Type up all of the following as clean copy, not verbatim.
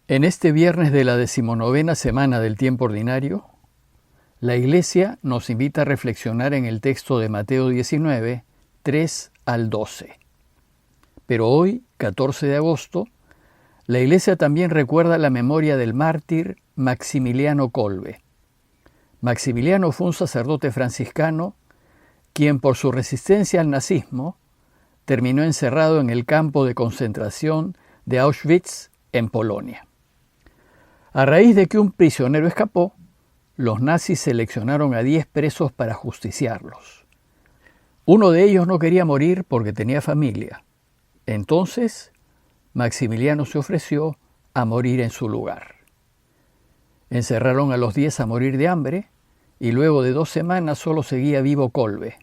En este viernes de la 19ª semana del tiempo ordinario, la Iglesia nos invita a reflexionar en el texto de Mateo 19, 3 al 12. Pero hoy, 14 de agosto, la Iglesia también recuerda la memoria del mártir Maximiliano Kolbe. Maximiliano fue un sacerdote franciscano quien, por su resistencia al nazismo, terminó encerrado en el campo de concentración de Auschwitz, en Polonia. A raíz de que un prisionero escapó, los nazis seleccionaron a 10 presos para ajusticiarlos. Uno de ellos no quería morir porque tenía familia. Entonces, Maximiliano se ofreció a morir en su lugar. Encerraron a los 10 a morir de hambre y luego de 2 semanas solo seguía vivo Kolbe.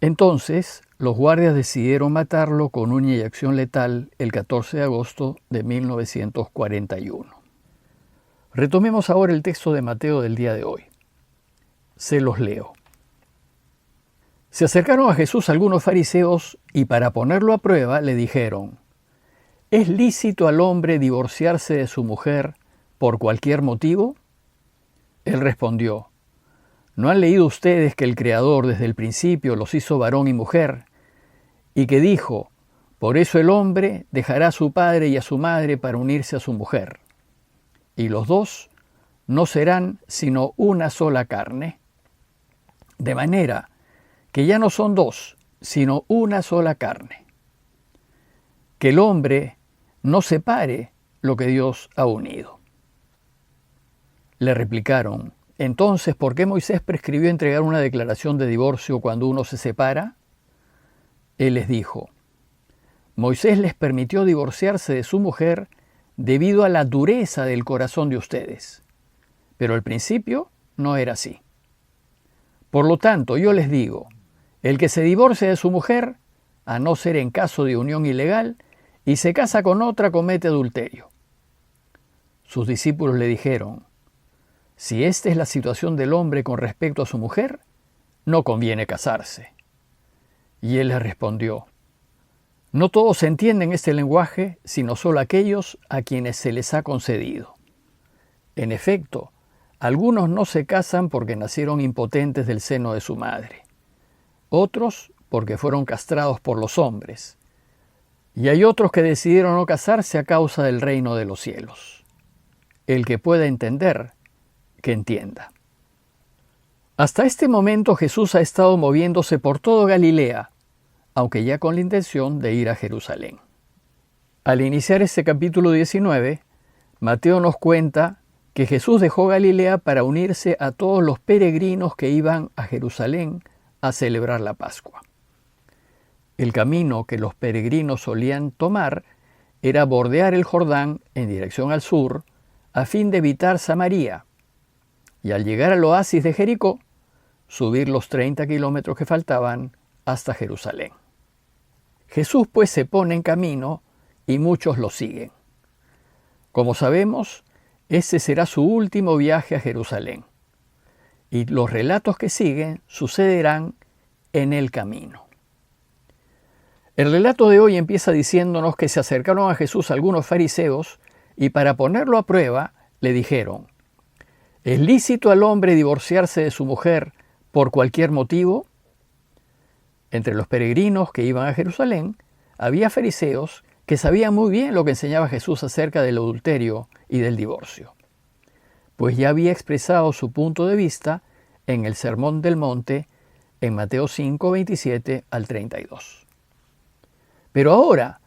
Entonces, los guardias decidieron matarlo con una inyección letal el 14 de agosto de 1941. Retomemos ahora el texto de Mateo del día de hoy. Se los leo. Se acercaron a Jesús algunos fariseos y para ponerlo a prueba le dijeron: ¿Es lícito al hombre divorciarse de su mujer por cualquier motivo? Él respondió: ¿No han leído ustedes que el Creador desde el principio los hizo varón y mujer? Y que dijo: por eso el hombre dejará a su padre y a su madre para unirse a su mujer. Y los dos no serán sino una sola carne. De manera que ya no son dos, sino una sola carne. Que el hombre no separe lo que Dios ha unido. Le replicaron: entonces, ¿por qué Moisés prescribió entregar una declaración de divorcio cuando uno se separa? Él les dijo: Moisés les permitió divorciarse de su mujer debido a la dureza del corazón de ustedes. Pero al principio no era así. Por lo tanto, yo les digo, el que se divorcia de su mujer, a no ser en caso de unión ilegal, y se casa con otra, comete adulterio. Sus discípulos le dijeron: si esta es la situación del hombre con respecto a su mujer, no conviene casarse. Y él les respondió: no todos entienden este lenguaje, sino solo aquellos a quienes se les ha concedido. En efecto, algunos no se casan porque nacieron impotentes del seno de su madre, otros porque fueron castrados por los hombres, y hay otros que decidieron no casarse a causa del reino de los cielos. El que pueda entender, que entienda. Hasta este momento Jesús ha estado moviéndose por todo Galilea, aunque ya con la intención de ir a Jerusalén. Al iniciar este capítulo 19, Mateo nos cuenta que Jesús dejó Galilea para unirse a todos los peregrinos que iban a Jerusalén a celebrar la Pascua. El camino que los peregrinos solían tomar era bordear el Jordán en dirección al sur, a fin de evitar Samaria, y al llegar al oasis de Jericó, subir los 30 kilómetros que faltaban hasta Jerusalén. Jesús pues se pone en camino y muchos lo siguen. Como sabemos, ese será su último viaje a Jerusalén, y los relatos que siguen sucederán en el camino. El relato de hoy empieza diciéndonos que se acercaron a Jesús algunos fariseos y para ponerlo a prueba le dijeron: ¿es lícito al hombre divorciarse de su mujer por cualquier motivo? Entre los peregrinos que iban a Jerusalén había fariseos que sabían muy bien lo que enseñaba Jesús acerca del adulterio y del divorcio, pues ya había expresado su punto de vista en el Sermón del Monte en Mateo 5, 27 al 32. Pero ahora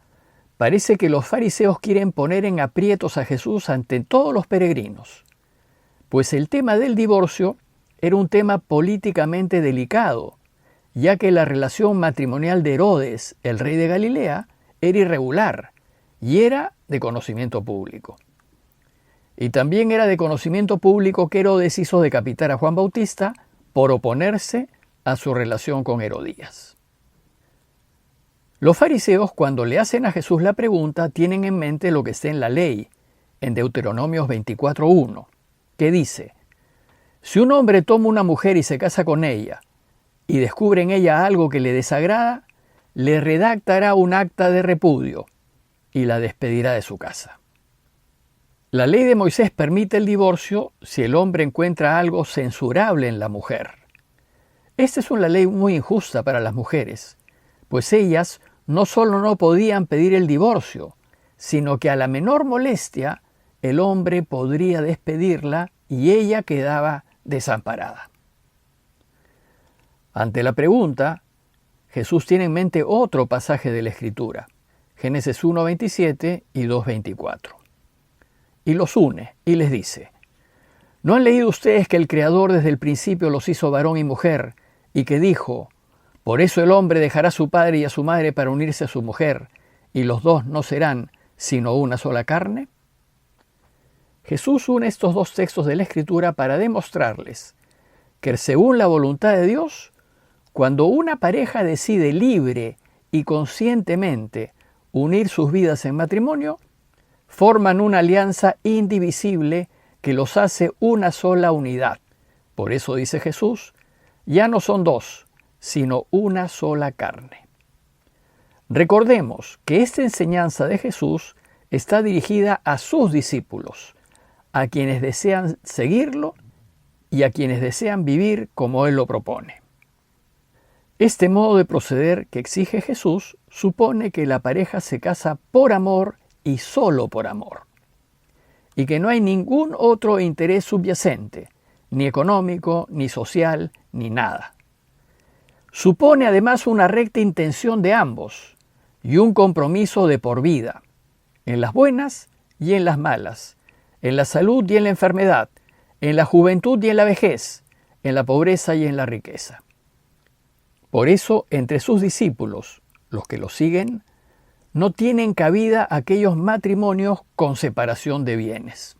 parece que los fariseos quieren poner en aprietos a Jesús ante todos los peregrinos, pues el tema del divorcio era un tema políticamente delicado, ya que la relación matrimonial de Herodes, el rey de Galilea, era irregular y era de conocimiento público. Y también era de conocimiento público que Herodes hizo decapitar a Juan Bautista por oponerse a su relación con Herodías. Los fariseos, cuando le hacen a Jesús la pregunta, tienen en mente lo que está en la ley, en Deuteronomios 24:1, que dice: si un hombre toma una mujer y se casa con ella, y descubre en ella algo que le desagrada, le redactará un acta de repudio y la despedirá de su casa. La ley de Moisés permite el divorcio si el hombre encuentra algo censurable en la mujer. Esta es una ley muy injusta para las mujeres, pues ellas no solo no podían pedir el divorcio, sino que a la menor molestia el hombre podría despedirla y ella quedaba desamparada. Ante la pregunta, Jesús tiene en mente otro pasaje de la Escritura, Génesis 1:27 y 2:24. Y los une y les dice: ¿No han leído ustedes que el Creador desde el principio los hizo varón y mujer, y que dijo: por eso el hombre dejará a su padre y a su madre para unirse a su mujer, y los dos no serán sino una sola carne? Jesús une estos dos textos de la Escritura para demostrarles que, según la voluntad de Dios, cuando una pareja decide libre y conscientemente unir sus vidas en matrimonio, forman una alianza indivisible que los hace una sola unidad. Por eso dice Jesús: ya no son dos, sino una sola carne. Recordemos que esta enseñanza de Jesús está dirigida a sus discípulos, a quienes desean seguirlo y a quienes desean vivir como Él lo propone. Este modo de proceder que exige Jesús supone que la pareja se casa por amor y solo por amor, y que no hay ningún otro interés subyacente, ni económico, ni social, ni nada. Supone además una recta intención de ambos y un compromiso de por vida, en las buenas y en las malas, en la salud y en la enfermedad, en la juventud y en la vejez, en la pobreza y en la riqueza. Por eso, entre sus discípulos, los que lo siguen, no tienen cabida aquellos matrimonios con separación de bienes.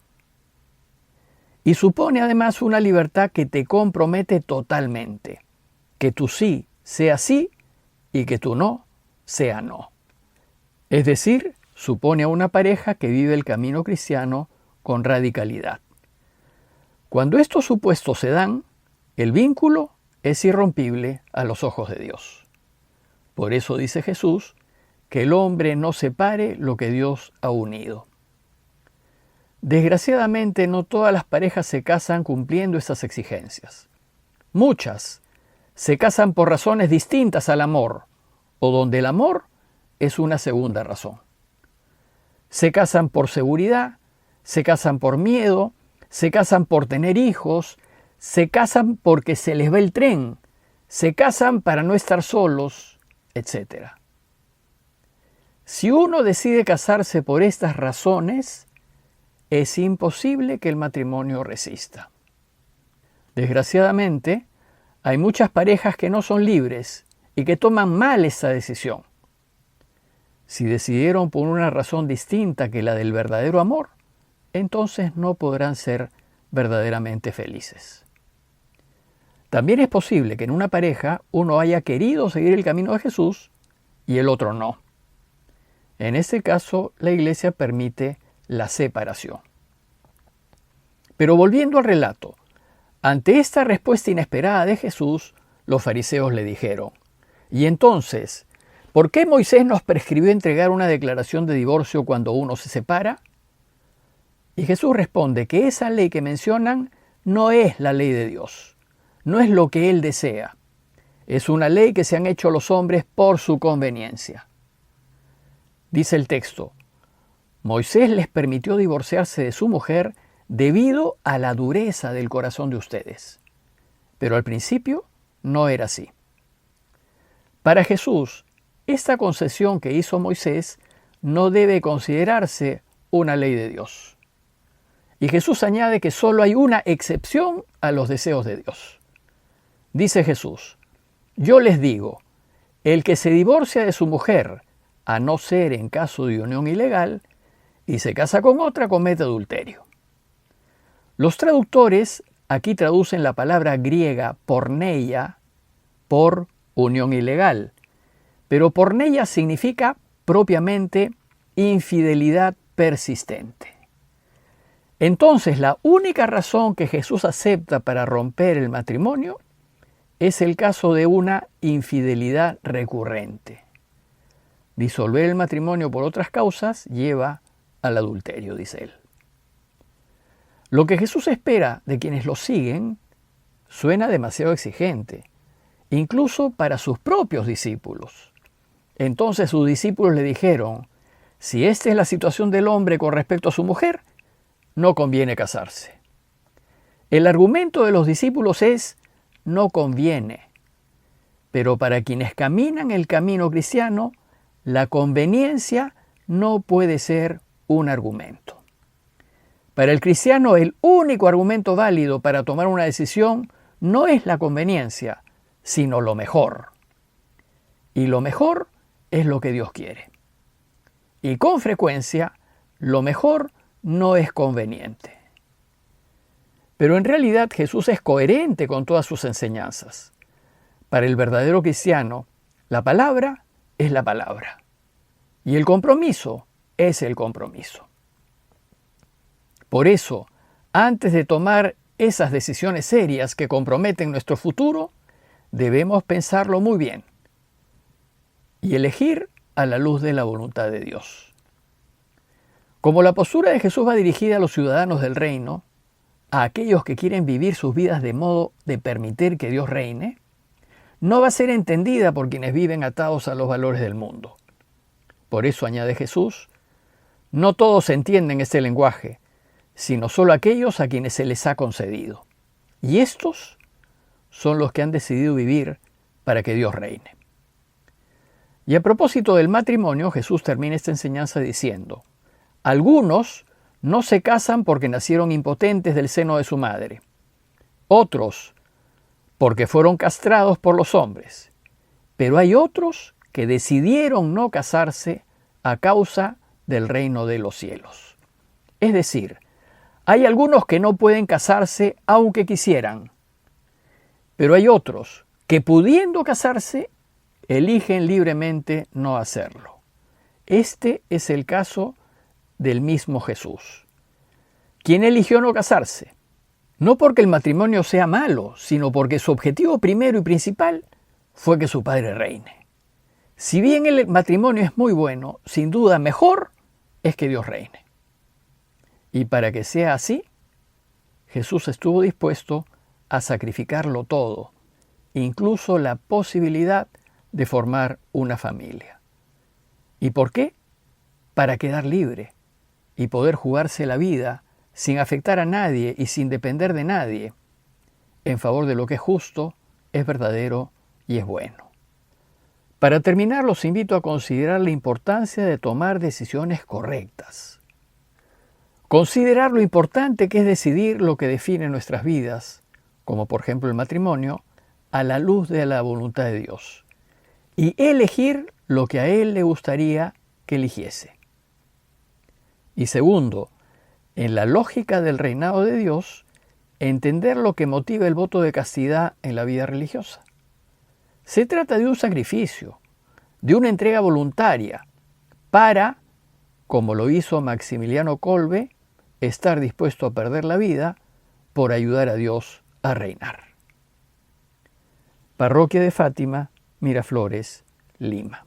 Y supone además una libertad que te compromete totalmente, que tu sí sea sí y que tu no sea no. Es decir, supone a una pareja que vive el camino cristiano con radicalidad. Cuando estos supuestos se dan, el vínculo es irrompible a los ojos de Dios. Por eso dice Jesús que el hombre no separe lo que Dios ha unido. Desgraciadamente, no todas las parejas se casan cumpliendo estas exigencias. Muchas se casan por razones distintas al amor, o donde el amor es una segunda razón. Se casan por seguridad, se casan por miedo, se casan por tener hijos, se casan porque se les va el tren, se casan para no estar solos, etc. Si uno decide casarse por estas razones, es imposible que el matrimonio resista. Desgraciadamente, hay muchas parejas que no son libres y que toman mal esa decisión. Si decidieron por una razón distinta que la del verdadero amor, entonces no podrán ser verdaderamente felices. También es posible que en una pareja uno haya querido seguir el camino de Jesús y el otro no. En ese caso, la Iglesia permite la separación. Pero volviendo al relato, ante esta respuesta inesperada de Jesús, los fariseos le dijeron: ¿y entonces, por qué Moisés nos prescribió entregar una declaración de divorcio cuando uno se separa? Y Jesús responde que esa ley que mencionan no es la ley de Dios, no es lo que Él desea. Es una ley que se han hecho los hombres por su conveniencia. Dice el texto: Moisés les permitió divorciarse de su mujer debido a la dureza del corazón de ustedes. Pero al principio no era así. Para Jesús, esta concesión que hizo Moisés no debe considerarse una ley de Dios. Y Jesús añade que solo hay una excepción a los deseos de Dios. Dice Jesús: yo les digo, el que se divorcia de su mujer, a no ser en caso de unión ilegal, y se casa con otra, comete adulterio. Los traductores aquí traducen la palabra griega porneia por unión ilegal, pero porneia significa propiamente infidelidad persistente. Entonces, la única razón que Jesús acepta para romper el matrimonio es el caso de una infidelidad recurrente. Disolver el matrimonio por otras causas lleva al adulterio, dice él. Lo que Jesús espera de quienes lo siguen suena demasiado exigente, incluso para sus propios discípulos. Entonces sus discípulos le dijeron: si esta es la situación del hombre con respecto a su mujer, no conviene casarse. El argumento de los discípulos es: no conviene. Pero para quienes caminan el camino cristiano, la conveniencia no puede ser un argumento. Para el cristiano, el único argumento válido para tomar una decisión no es la conveniencia, sino lo mejor. Y lo mejor es lo que Dios quiere. Y con frecuencia, lo mejor no es conveniente. Pero en realidad Jesús es coherente con todas sus enseñanzas. Para el verdadero cristiano, la palabra es la palabra. Y el compromiso es el compromiso. Por eso, antes de tomar esas decisiones serias que comprometen nuestro futuro, debemos pensarlo muy bien y elegir a la luz de la voluntad de Dios. Como la postura de Jesús va dirigida a los ciudadanos del reino, a aquellos que quieren vivir sus vidas de modo de permitir que Dios reine, no va a ser entendida por quienes viven atados a los valores del mundo. Por eso, añade Jesús, no todos entienden este lenguaje, sino solo aquellos a quienes se les ha concedido. Y estos son los que han decidido vivir para que Dios reine. Y a propósito del matrimonio, Jesús termina esta enseñanza diciendo: algunos no se casan porque nacieron impotentes del seno de su madre, otros porque fueron castrados por los hombres, pero hay otros que decidieron no casarse a causa del reino de los cielos. Es decir, hay algunos que no pueden casarse aunque quisieran, pero hay otros que, pudiendo casarse, eligen libremente no hacerlo. Este es el caso del mismo Jesús, quien eligió no casarse, no porque el matrimonio sea malo, sino porque su objetivo primero y principal fue que su padre reine. Si bien el matrimonio es muy bueno, sin duda mejor es que Dios reine. Y para que sea así, Jesús estuvo dispuesto a sacrificarlo todo, incluso la posibilidad de formar una familia. ¿Y por qué? Para quedar libre y poder jugarse la vida sin afectar a nadie y sin depender de nadie, en favor de lo que es justo, es verdadero y es bueno. Para terminar, los invito a considerar la importancia de tomar decisiones correctas. Considerar lo importante que es decidir lo que define nuestras vidas, como por ejemplo el matrimonio, a la luz de la voluntad de Dios, y elegir lo que a Él le gustaría que eligiese. Y segundo, en la lógica del reinado de Dios, entender lo que motiva el voto de castidad en la vida religiosa. Se trata de un sacrificio, de una entrega voluntaria, para, como lo hizo Maximiliano Kolbe, estar dispuesto a perder la vida por ayudar a Dios a reinar. Parroquia de Fátima, Miraflores, Lima.